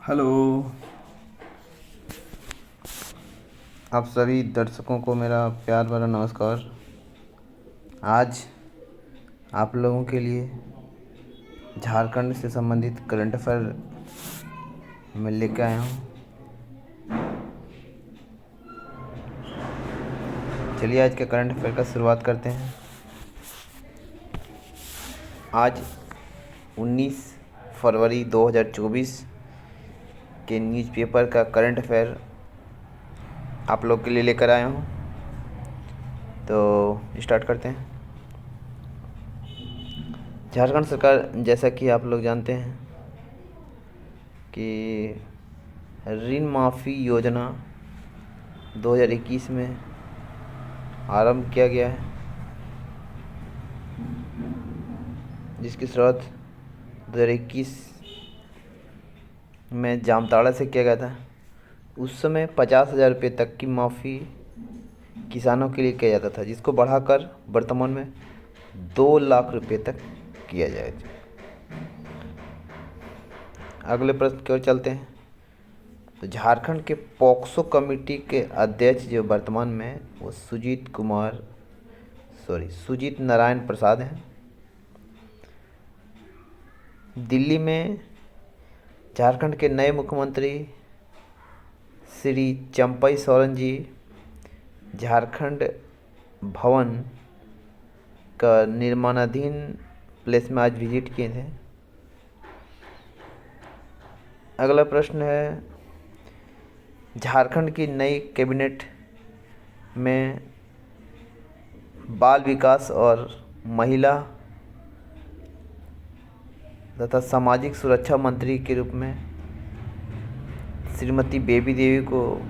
Hello. आप सभी दर्शकों को मेरा प्यार भरा नमस्कार। आज आप लोगों के लिए झारखंड से संबंधित करंट अफेयर मैं लेके आया हूँ। चलिए आज के करंट अफेयर का शुरुआत करते हैं। आज 19 फरवरी 2024 के न्यूज़पेपर का करंट अफेयर आप लोग के लिए लेकर आया हूँ। तो स्टार्ट करते हैं। झारखंड सरकार, जैसा कि आप लोग जानते हैं कि ऋण माफ़ी योजना 2021 में आरंभ किया गया है, जिसकी शुरुआत 2021 में जामताड़ा से किया गया था। उस समय 50,000 रुपये तक की माफ़ी किसानों के लिए किया जाता था, जिसको बढ़ाकर वर्तमान में 2 लाख रुपये तक किया जाएगा। अगले प्रश्न की ओर चलते हैं। तो झारखंड के पॉक्सो कमेटी के अध्यक्ष जो वर्तमान में वो सुजीत नारायण प्रसाद हैं। दिल्ली में झारखंड के नए मुख्यमंत्री श्री चंपई सोरेन जी झारखंड भवन का निर्माणाधीन प्लेस में आज विजिट किए थे। अगला प्रश्न है, झारखंड की नई कैबिनेट में बाल विकास और महिला तथा सामाजिक सुरक्षा मंत्री के रूप में श्रीमती बेबी देवी को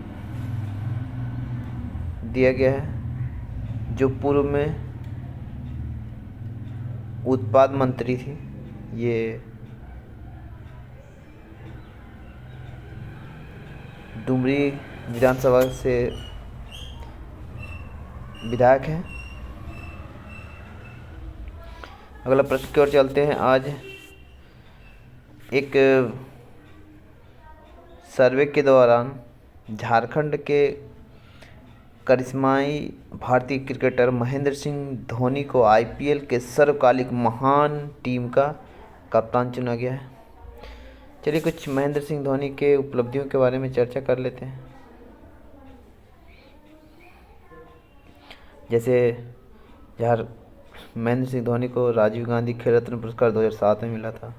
दिया गया है, जो पूर्व में उत्पाद मंत्री थी। ये डुमरी विधानसभा से विधायक हैं। अगला प्रश्न की ओर चलते हैं। आज एक सर्वे के दौरान झारखंड के करिश्माई भारतीय क्रिकेटर महेंद्र सिंह धोनी को आईपीएल के सर्वकालिक महान टीम का कप्तान चुना गया है। चलिए कुछ महेंद्र सिंह धोनी के उपलब्धियों के बारे में चर्चा कर लेते हैं। जैसे महेंद्र सिंह धोनी को राजीव गांधी खेल रत्न पुरस्कार 2007 में मिला था।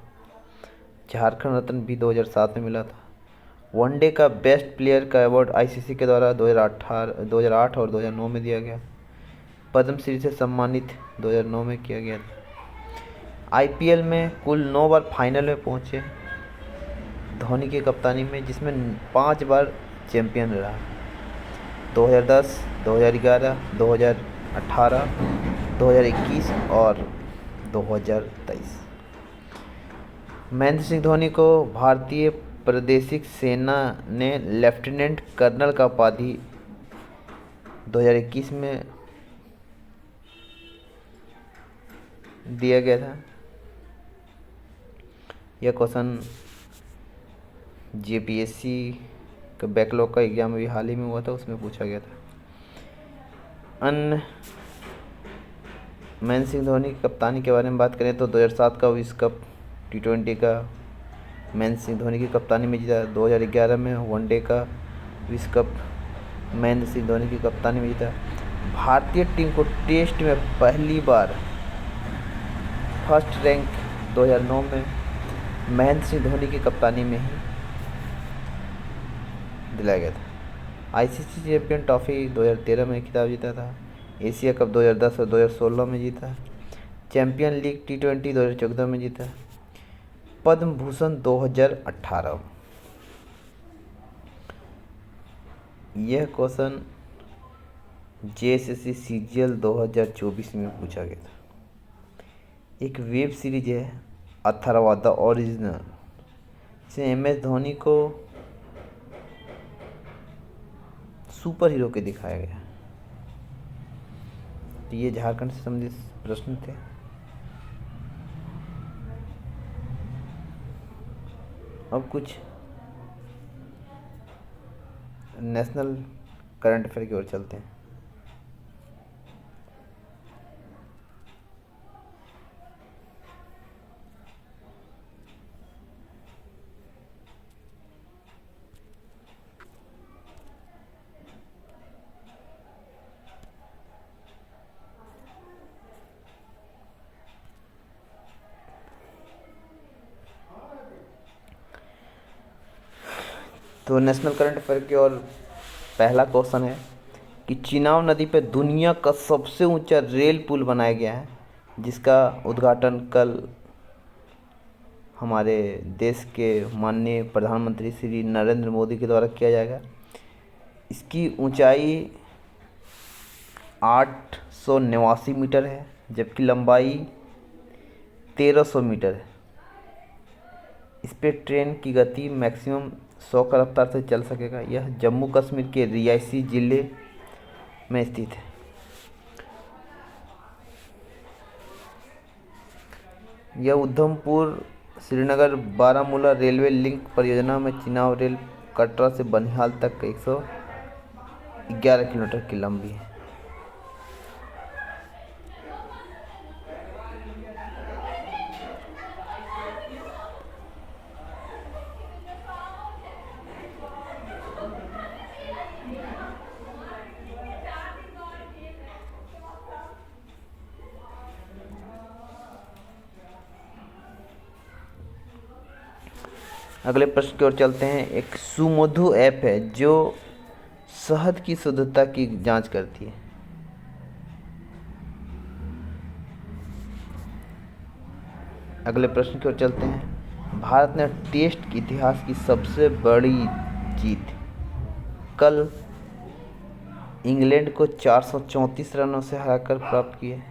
झारखंड रत्न भी 2007 में मिला था। वनडे का बेस्ट प्लेयर का अवार्ड आईसीसी के द्वारा 2008 और 2009 में दिया गया। पद्मश्री से सम्मानित 2009 में किया गया था। आईपीएल में कुल 9 बार फाइनल में पहुंचे धोनी की कप्तानी में, जिसमें 5 बार चैंपियन रहा। 2010, 2011, 2018, 2021 और 2023। महेंद्र सिंह धोनी को भारतीय प्रादेशिक सेना ने लेफ्टिनेंट कर्नल का उपाधि 2021 में दिया गया था। यह क्वेश्चन जेपीएससी का बैकलॉग का एग्जाम भी हाल ही में हुआ था, उसमें पूछा गया था। अन्य महेंद्र सिंह धोनी की कप्तानी के बारे में बात करें तो 2007 का विश्व कप T20 का महेंद्र सिंह धोनी की कप्तानी में जीता। 2011 में वनडे का विश्व कप महेंद्र सिंह धोनी की कप्तानी में जीता। भारतीय टीम को टेस्ट में पहली बार फर्स्ट रैंक 2009 में महेंद्र सिंह धोनी की कप्तानी में ही दिलाया गया था। आईसीसी चैंपियन ट्रॉफी 2013 में खिताब जीता था। एशिया कप 2010 और 2016 में जीता। चैंपियन लीग T20 2014 में जीता। पद्म भूषण 2018। यह क्वेश्चन जेएसएससी सीजीएल 2024 में पूछा गया था। एक वेब सीरीज है अथर्वा द ओरिजिनल, इसमें एमएस धोनी को सुपर हीरो के दिखाया गया। तो ये झारखंड से संबंधित प्रश्न थे। अब कुछ नेशनल करंट अफेयर की ओर चलते हैं। तो नेशनल करंट अफेयर की ओर पहला क्वेश्चन है कि चिनाब नदी पर दुनिया का सबसे ऊंचा रेल पुल बनाया गया है, जिसका उद्घाटन कल हमारे देश के माननीय प्रधानमंत्री श्री नरेंद्र मोदी के द्वारा किया जाएगा। इसकी ऊंचाई 889 मीटर है, जबकि लंबाई 1300 मीटर है। इस पे ट्रेन की गति मैक्सिमम 100 की रफ्तार से चल सकेगा। यह जम्मू कश्मीर के रियासी ज़िले में स्थित है। यह उधमपुर श्रीनगर बारामूला रेलवे लिंक परियोजना में चिनाब रेल कटरा से बनिहाल तक 111 किलोमीटर की लंबी है। अगले प्रश्न की ओर चलते हैं। एक सुमधु ऐप है जो शहद की शुद्धता की जांच करती है। अगले प्रश्न की ओर चलते हैं। भारत ने टेस्ट के इतिहास की सबसे बड़ी जीत कल इंग्लैंड को 434 रनों से हराकर प्राप्त की है,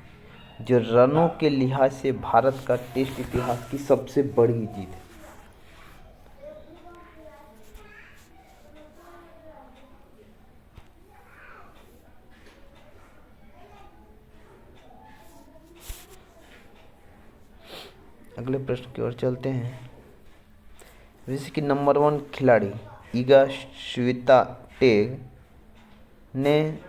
जो रनों के लिहाज से भारत का टेस्ट इतिहास की सबसे बड़ी जीत है। अगले प्रश्न की ओर चलते हैं। विश्व की नंबर 1 खिलाड़ी इगा स्विआतेक ने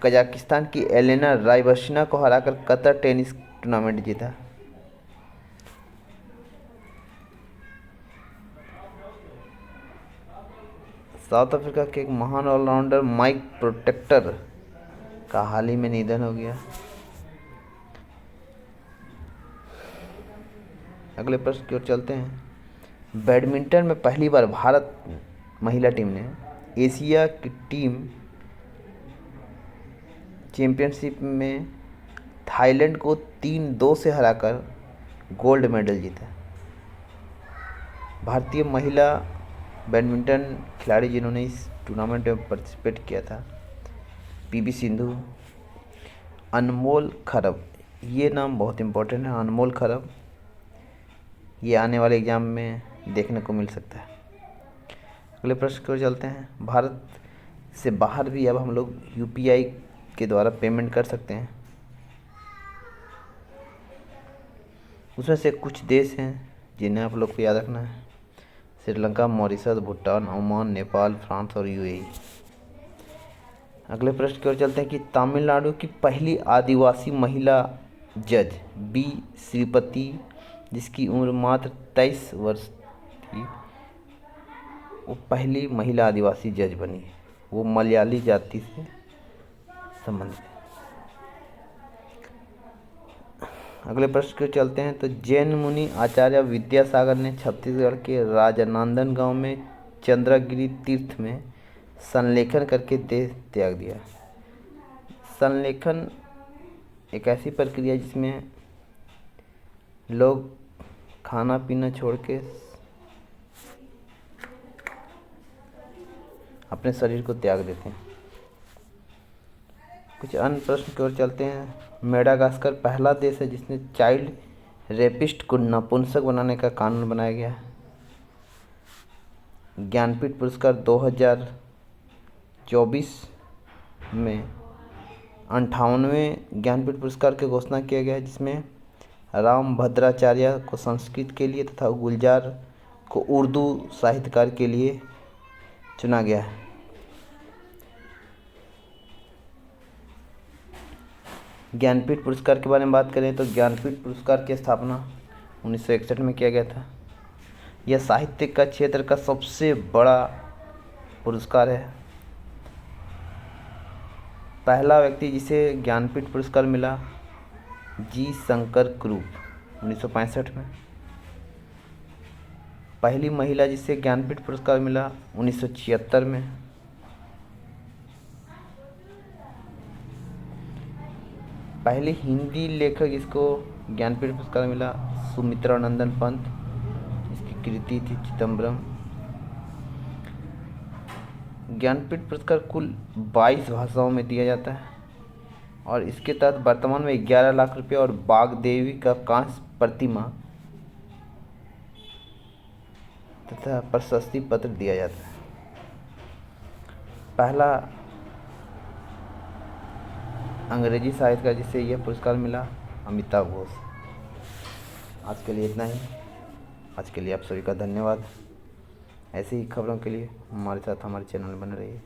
कजाकिस्तान की एलेना रायबर्सिना को हराकर कतर टेनिस टूर्नामेंट जीता। साउथ अफ्रीका के एक महान ऑलराउंडर माइक प्रोटेक्टर का हाल ही में निधन हो गया। अगले प्रश्न की ओर चलते हैं। बैडमिंटन में पहली बार भारत महिला टीम ने एशिया की टीम चैंपियनशिप में थाईलैंड को 3-2 से हराकर गोल्ड मेडल जीता। भारतीय महिला बैडमिंटन खिलाड़ी जिन्होंने इस टूर्नामेंट में पार्टिसिपेट किया था, पीवी सिंधु, अनमोल खरब, ये नाम बहुत इम्पोर्टेंट है, अनमोल खरब, ये आने वाले एग्ज़ाम में देखने को मिल सकता है। अगले प्रश्न की ओर चलते हैं। भारत से बाहर भी अब हम लोग यूपीआई के द्वारा पेमेंट कर सकते हैं। उसमें से कुछ देश हैं जिन्हें आप लोग को याद रखना है। Sri Lanka, Mauritius, Bhutan, Oman, Nepal, France और यूएई। अगले प्रश्न की ओर चलते हैं कि तमिलनाडु की पहली आदिवासी महिला जज बी श्रीपति, जिसकी उम्र मात्र 23 वर्ष थी, वो पहली महिला आदिवासी जज बनी है। वो मलयाली जाति से संबंधित है। अगले प्रश्न की ओर चलते हैं। तो जैन मुनि आचार्य विद्यासागर ने छत्तीसगढ़ के राजनांदन गांव में चंद्रगिरी तीर्थ में संलेखन करके देह त्याग दिया। संलेखन एक ऐसी प्रक्रिया जिसमें लोग खाना पीना छोड़ के अपने शरीर को त्याग देते हैं। कुछ अन्य प्रश्न की ओर चलते हैं। मेडागास्कर पहला देश है जिसने चाइल्ड रेपिस्ट को नपुंसक बनाने का कानून बनाया गया है। ज्ञानपीठ पुरस्कार 2024 में 58वें ज्ञानपीठ पुरस्कार की घोषणा किया गया है, जिसमें राम भद्राचार्य को संस्कृत के लिए तथा गुलजार को उर्दू साहित्यकार के लिए चुना गया है। ज्ञानपीठ पुरस्कार के बारे में बात करें तो ज्ञानपीठ पुरस्कार की स्थापना 1961 में किया गया था। यह साहित्य का क्षेत्र का सबसे बड़ा पुरस्कार है। पहला व्यक्ति जिसे ज्ञानपीठ पुरस्कार मिला जी शंकर कुरूप 1965 में। पहली महिला जिसे ज्ञानपीठ पुरस्कार मिला 1976 में। पहली हिंदी लेखक जिसको ज्ञानपीठ पुरस्कार मिला सुमित्रा नंदन पंत, इसकी कृति थी चिदम्बरम। ज्ञानपीठ पुरस्कार कुल 22 भाषाओं में दिया जाता है और इसके तहत वर्तमान में 11 लाख रुपये और बागदेवी का कांस्य प्रतिमा तथा प्रशस्ति पत्र दिया जाता है। पहला अंग्रेजी साहित्यकार जिसे यह पुरस्कार मिला अमिताभ घोष। आज के लिए इतना ही। आज के लिए आप सभी का धन्यवाद। ऐसे ही खबरों के लिए हमारे साथ हमारे चैनल बने रहिए।